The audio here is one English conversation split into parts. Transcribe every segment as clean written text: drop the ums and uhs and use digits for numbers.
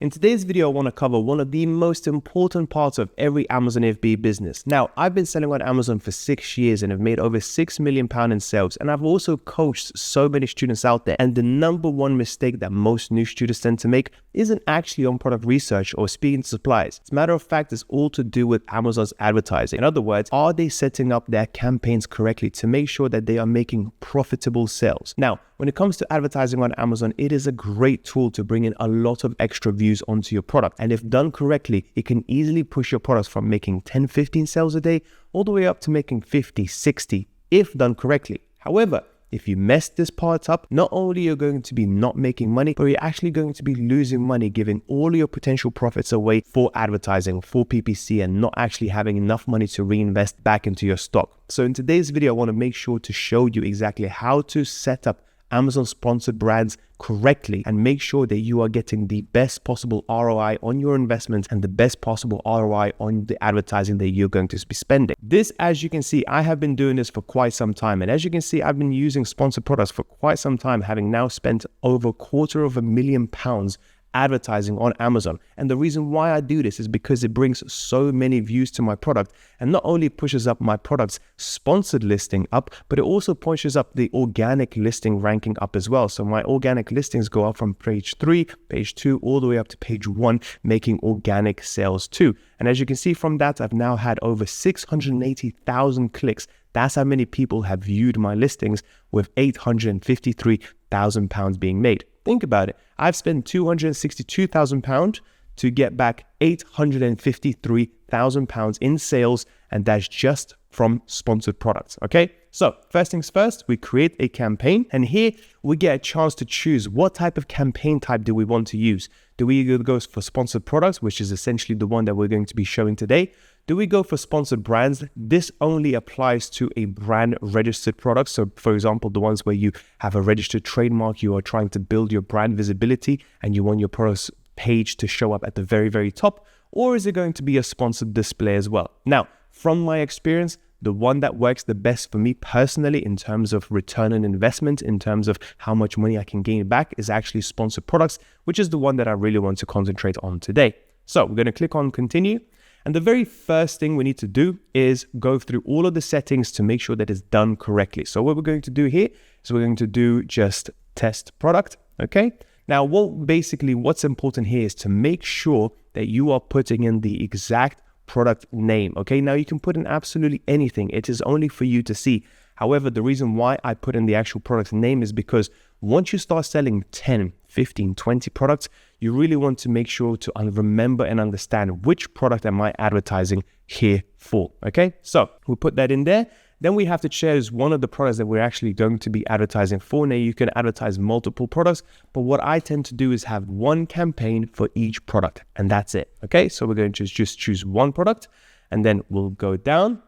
In today's video, I want to cover one of the most important parts of every Amazon FBA business. Now, I've been selling on Amazon for 6 years and have made over £6 million in sales. And I've also coached so many students out there. And the number one mistake that most new students tend to make isn't actually on product research or speaking to suppliers. As a matter of fact, it's all to do with Amazon's advertising. In other words, are they setting up their campaigns correctly to make sure that they are making profitable sales? Now, when it comes to advertising on Amazon, it is a great tool to bring in a lot of extra views onto your product. And if done correctly, it can easily push your products from making 10, 15 sales a day, all the way up to making 50, 60, if done correctly. However, if you mess this part up, not only you're going to be not making money, but you're actually going to be losing money, giving all your potential profits away for advertising, for PPC, and not actually having enough money to reinvest back into your stock. So in today's video, I want to make sure to show you exactly how to set up Amazon sponsored brands correctly and make sure that you are getting the best possible ROI on your investment and the best possible ROI on the advertising that you're going to be spending. This, as you can see, I have been doing this for quite some time. And as you can see, I've been using sponsored products for quite some time, having now spent over £250,000 advertising on Amazon. And the reason why I do this is because it brings so many views to my product and not only pushes up my product's sponsored listing up, but it also pushes up the organic listing ranking up as well. So my organic listings go up from page 3, page 2, all the way up to page 1, making organic sales too. And as you can see from that, I've now had over 680,000 clicks. That's how many people have viewed my listings, with £853,000 being made. Think about it. I've spent £262,000 to get back £853,000 in sales, and that's just from sponsored products. Okay, so first things first, we create a campaign, and here we get a chance to choose what type of campaign type do we want to use. Do we either go for sponsored products, which is essentially the one that we're going to be showing today? Do we go for sponsored brands? This only applies to a brand registered product. So for example, the ones where you have a registered trademark, you are trying to build your brand visibility and you want your product's page to show up at the very, very top. Or is it going to be a sponsored display as well? Now, from my experience, the one that works the best for me personally in terms of return on investment, in terms of how much money I can gain back, is actually sponsored products, which is the one that I really want to concentrate on today. So we're going to click on continue. And the very first thing we need to do is go through all of the settings to make sure that it's done correctly. So what we're going to do here is we're going to do just test product. Okay. Now, what's important here is to make sure that you are putting in the exact product name. Okay. Now you can put in absolutely anything. It is only for you to see. However, the reason why I put in the actual product name is because once you start selling 10, 15, 20 products, you really want to make sure to remember and understand which product am I advertising here for. Okay, so we put that in there. Then we have to choose one of the products that we're actually going to be advertising for. Now you can advertise multiple products, but what I tend to do is have one campaign for each product, and that's it. Okay, so we're going to just choose one product, and then we'll go down.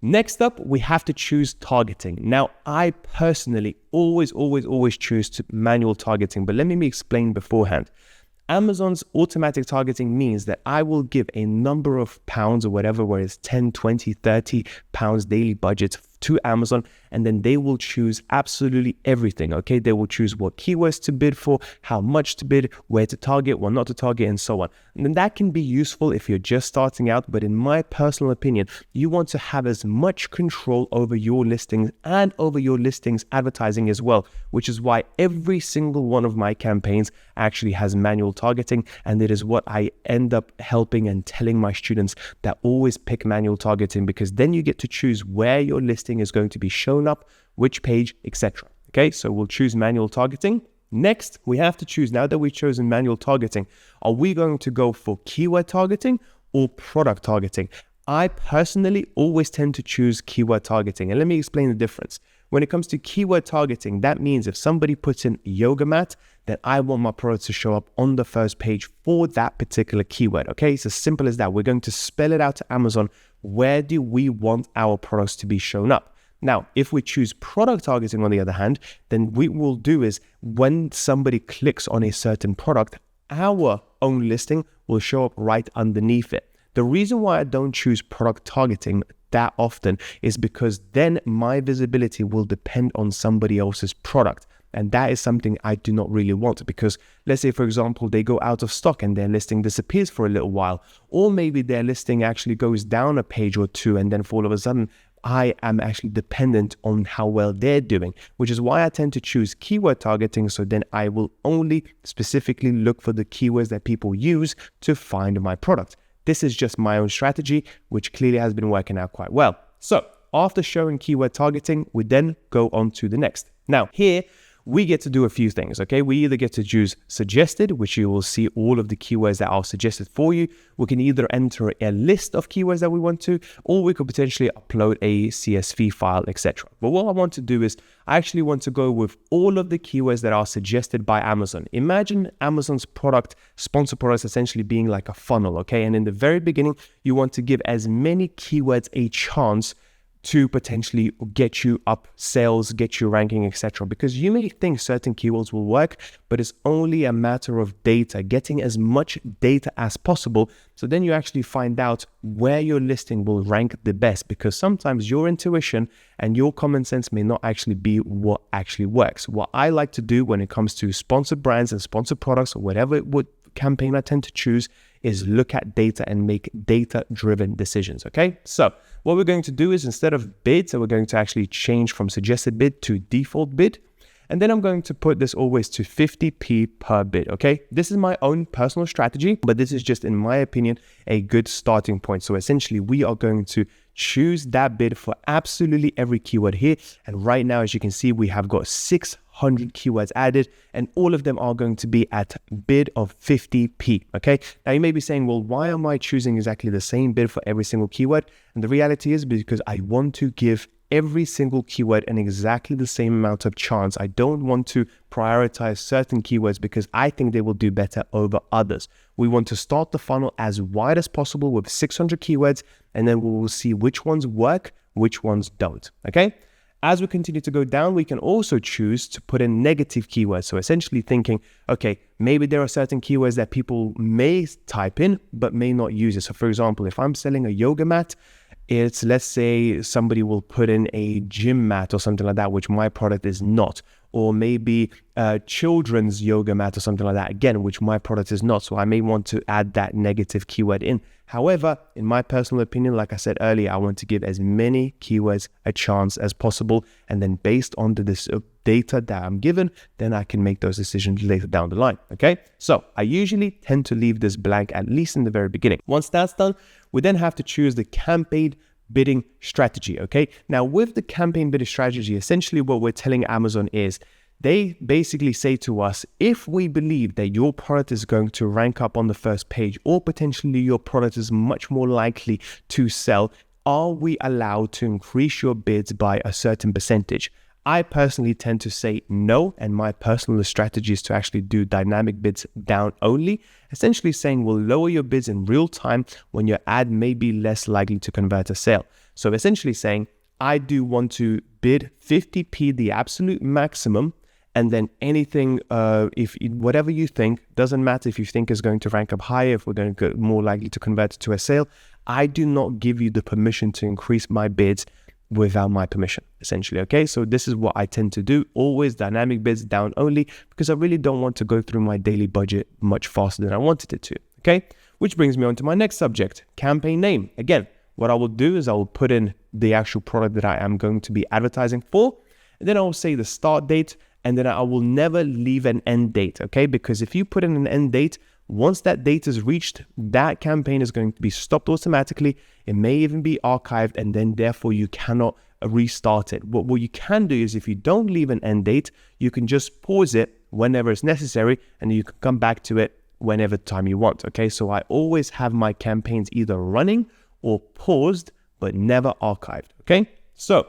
Next up, we have to choose targeting. Now, I personally always choose manual targeting, but let me explain beforehand. Amazon's automatic targeting means that I will give a number of pounds or whatever, where it's 10, 20, 30 pounds daily budget to Amazon, and then they will choose absolutely everything. Okay, they will choose what keywords to bid for, how much to bid, where to target, what not to target, and so on. And then that can be useful if you're just starting out, but in my personal opinion, you want to have as much control over your listings and over your listings advertising as well, which is why every single one of my campaigns actually has manual targeting, and it is what I end up helping and telling my students that always pick manual targeting, because then you get to choose where your listing is going to be shown up, which page, etc. Okay, so we'll choose manual targeting. Next, we have to choose, now that we've chosen manual targeting, are we going to go for keyword targeting or product targeting? I personally always tend to choose keyword targeting, and let me explain the difference. When it comes to keyword targeting, that means if somebody puts in yoga mat, then I want my product to show up on the first page for that particular keyword. Okay, it's as simple as that. We're going to spell it out to Amazon. Where do we want our products to be shown up? Now, if we choose product targeting, on the other hand, then what we'll do is when somebody clicks on a certain product, our own listing will show up right underneath it. The reason why I don't choose product targeting that often is because then my visibility will depend on somebody else's product. And that is something I do not really want, because let's say, for example, they go out of stock and their listing disappears for a little while, or maybe their listing actually goes down a page or two, and then for all of a sudden, I am actually dependent on how well they're doing, which is why I tend to choose keyword targeting. So then I will only specifically look for the keywords that people use to find my product. This is just my own strategy, which clearly has been working out quite well. So after showing keyword targeting, we then go on to the next. Now here, we get to do a few things, okay? We either get to choose suggested, which you will see all of the keywords that are suggested for you. We can either enter a list of keywords that we want to, or we could potentially upload a CSV file, etc. But what I want to do is I actually want to go with all of the keywords that are suggested by Amazon. Imagine Amazon's sponsor products essentially being like a funnel, okay? And in the very beginning, you want to give as many keywords a chance to potentially get you up sales, get you ranking, etc. Because you may think certain keywords will work, but it's only a matter of data, getting as much data as possible. So then you actually find out where your listing will rank the best, because sometimes your intuition and your common sense may not actually be what actually works. What I like to do when it comes to sponsored brands and sponsored products, or whatever campaign I tend to choose, is look at data and make data-driven decisions, okay? So what we're going to do is, instead of bid, so we're going to actually change from suggested bid to default bid. And then I'm going to put this always to 50p per bid, okay? This is my own personal strategy, but this is just, in my opinion, a good starting point. So essentially, we are going to choose that bid for absolutely every keyword here. And right now, as you can see, we have got 600 keywords added, and all of them are going to be at bid of 50p, okay? Now you may be saying, well, why am I choosing exactly the same bid for every single keyword? And the reality is because I want to give every single keyword an exactly the same amount of chance. I don't want to prioritize certain keywords because I think they will do better over others. We want to start the funnel as wide as possible with 600 keywords, and then we will see which ones work, which ones don't, okay? As we continue to go down, we can also choose to put in negative keywords. So essentially thinking, okay, maybe there are certain keywords that people may type in, but may not use it. So for example, if I'm selling a yoga mat, it's, let's say somebody will put in a gym mat or something like that, which my product is not. Or maybe children's yoga mat or something like that, again, which my product is not. So I may want to add that negative keyword in. However, in my personal opinion, like I said earlier, I want to give as many keywords a chance as possible. And then based on the data that I'm given, then I can make those decisions later down the line, okay? So I usually tend to leave this blank, at least in the very beginning. Once that's done, we then have to choose the campaign bidding strategy, okay? Now with the campaign bidding strategy, essentially what we're telling Amazon is, they basically say to us, if we believe that your product is going to rank up on the first page, or potentially your product is much more likely to sell, are we allowed to increase your bids by a certain percentage? I personally tend to say no, and my personal strategy is to actually do dynamic bids down only, essentially saying we'll lower your bids in real time when your ad may be less likely to convert a sale. So essentially saying, I do want to bid 50p, the absolute maximum, and then anything, whatever you think, doesn't matter if you think is going to rank up higher, if we're going to get more likely to convert it to a sale, I do not give you the permission to increase my bids without my permission, essentially, okay? So this is what I tend to do, always dynamic bids down only, because I really don't want to go through my daily budget much faster than I wanted it to, okay? Which brings me on to my next subject, campaign name. Again, what I will do is I will put in the actual product that I am going to be advertising for, and then I will say the start date, and then I will never leave an end date, okay? Because if you put in an end date, once that date is reached, that campaign is going to be stopped automatically. It may even be archived, and then therefore you cannot restart it. What you can do is, if you don't leave an end date, you can just pause it whenever it's necessary, and you can come back to it whenever time you want, okay? So I always have my campaigns either running or paused, but never archived, okay? So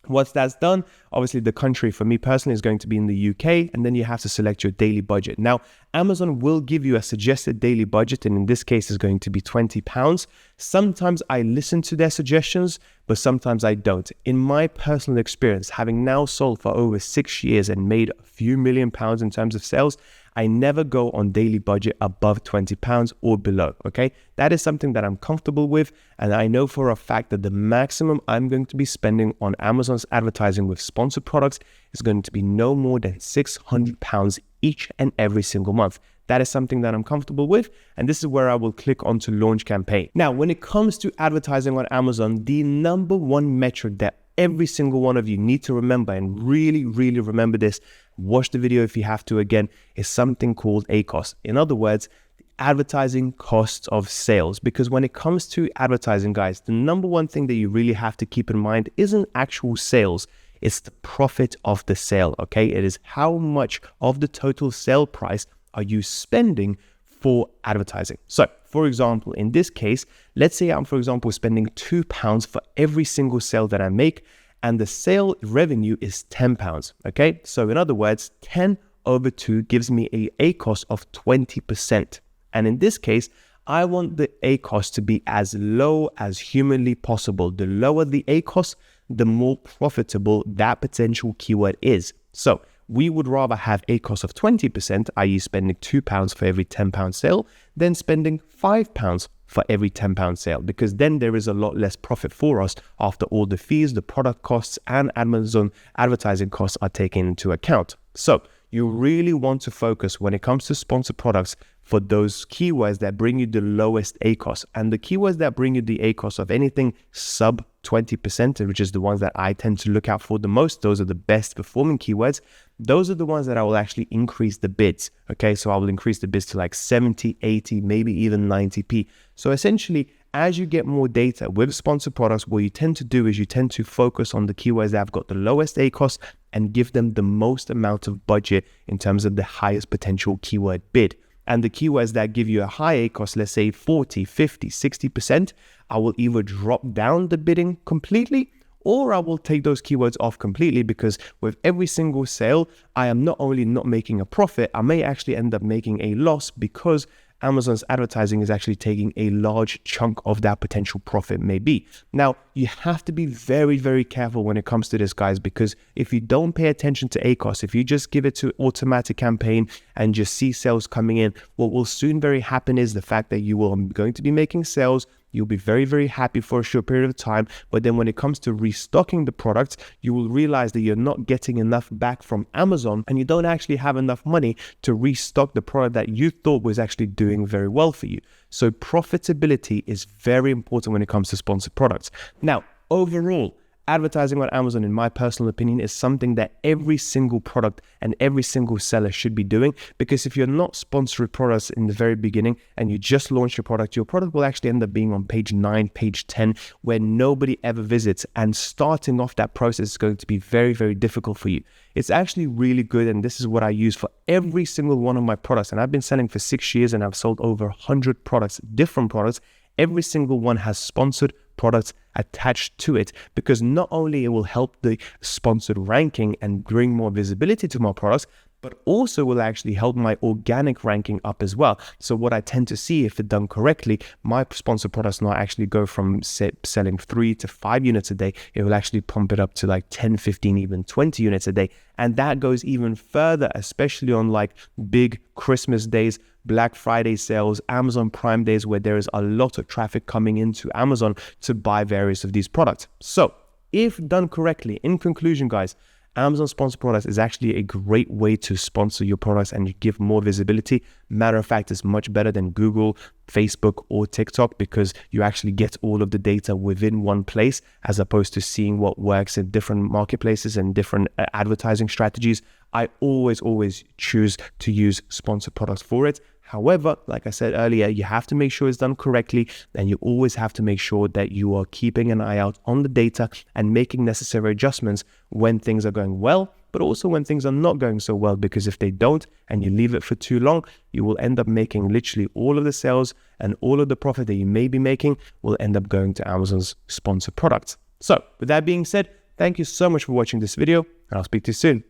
once that's done, obviously the country for me personally is going to be in the UK, and then you have to select your daily budget. Now, Amazon will give you a suggested daily budget, and in this case is going to be £20. Sometimes I listen to their suggestions, but sometimes I don't. In my personal experience, having now sold for over 6 years and made a few £1 million in terms of sales, I never go on daily budget above £20 or below, okay? That is something that I'm comfortable with, and I know for a fact that the maximum I'm going to be spending on Amazon's advertising with sponsored products is going to be no more than £600 each and every single month. That is something that I'm comfortable with, and this is where I will click on to launch campaign. Now, when it comes to advertising on Amazon, the number one metric that every single one of you need to remember, and really remember this, watch the video if you have to again, is something called ACoS. In other words, the advertising costs of sales. Because when it comes to advertising, guys, the number one thing that you really have to keep in mind isn't actual sales. It's the profit of the sale, okay? It is how much of the total sale price are you spending for advertising. So, for example, in this case, let's say I'm, for example, spending £2 for every single sale that I make, and the sale revenue is £10, okay? So in other words, 10 over 2 gives me a ACoS of 20. And in this case, I want the ACoS to be as low as humanly possible. The lower the ACoS, the more profitable that potential keyword is. So we would rather have ACoS of 20%, i.e. spending £2 for every £10 sale, than spending £5 for every £10 sale, because then there is a lot less profit for us after all the fees, the product costs, and Amazon advertising costs are taken into account. So you really want to focus when it comes to sponsored products for those keywords that bring you the lowest ACoS. And the keywords that bring you the ACoS of anything sub 20%, which is the ones that I tend to look out for the most, those are the best performing keywords. Those are the ones that I will actually increase the bids. Okay, so I will increase the bids to like 70, 80, maybe even 90p. So essentially, as you get more data with sponsored products, what you tend to do is you tend to focus on the keywords that have got the lowest ACoS and give them the most amount of budget in terms of the highest potential keyword bid. And the keywords that give you a high ACoS, let's say 40, 50, 60%, I will either drop down the bidding completely, or I will take those keywords off completely, because with every single sale, I am not only not making a profit, I may actually end up making a loss, because Amazon's advertising is actually taking a large chunk of that potential profit maybe. Now, you have to be very careful when it comes to this, guys, because if you don't pay attention to ACoS, if you just give it to automatic campaign and just see sales coming in, what will soon very happen is the fact that you will going to be making sales. You'll be very happy for a short period of time, but then when it comes to restocking the product, you will realize that you're not getting enough back from Amazon, and you don't actually have enough money to restock the product that you thought was actually doing very well for you. So profitability is very important when it comes to sponsored products. Now, overall, advertising on Amazon, in my personal opinion, is something that every single product and every single seller should be doing, because if you're not sponsoring products in the very beginning and you just launch your product will actually end up being on page 9, page 10, where nobody ever visits, and starting off that process is going to be very difficult for you. It's actually really good, and this is what I use for every single one of my products, and I've been selling for 6 years and I've sold over 100 products, different products. Every single one has sponsored products attached to it, because not only it will help the sponsored ranking and bring more visibility to my products, but also will actually help my organic ranking up as well. So what I tend to see, if it's done correctly, my sponsored products now actually go from selling 3 to 5 units a day. It will actually pump it up to like 10, 15, even 20 units a day. And that goes even further, especially on like big Christmas days, Black Friday sales, Amazon Prime days, where there is a lot of traffic coming into Amazon to buy various of these products. So if done correctly, in conclusion, guys, Amazon sponsored products is actually a great way to sponsor your products and you give more visibility. Matter of fact, it's much better than Google, Facebook, or TikTok, because you actually get all of the data within one place, as opposed to seeing what works in different marketplaces and different advertising strategies. I always choose to use sponsored products for it. However, like I said earlier, you have to make sure it's done correctly, and you always have to make sure that you are keeping an eye out on the data and making necessary adjustments when things are going well, but also when things are not going so well, because if they don't and you leave it for too long, you will end up making literally all of the sales, and all of the profit that you may be making will end up going to Amazon's sponsored products. So with that being said, thank you so much for watching this video, and I'll speak to you soon.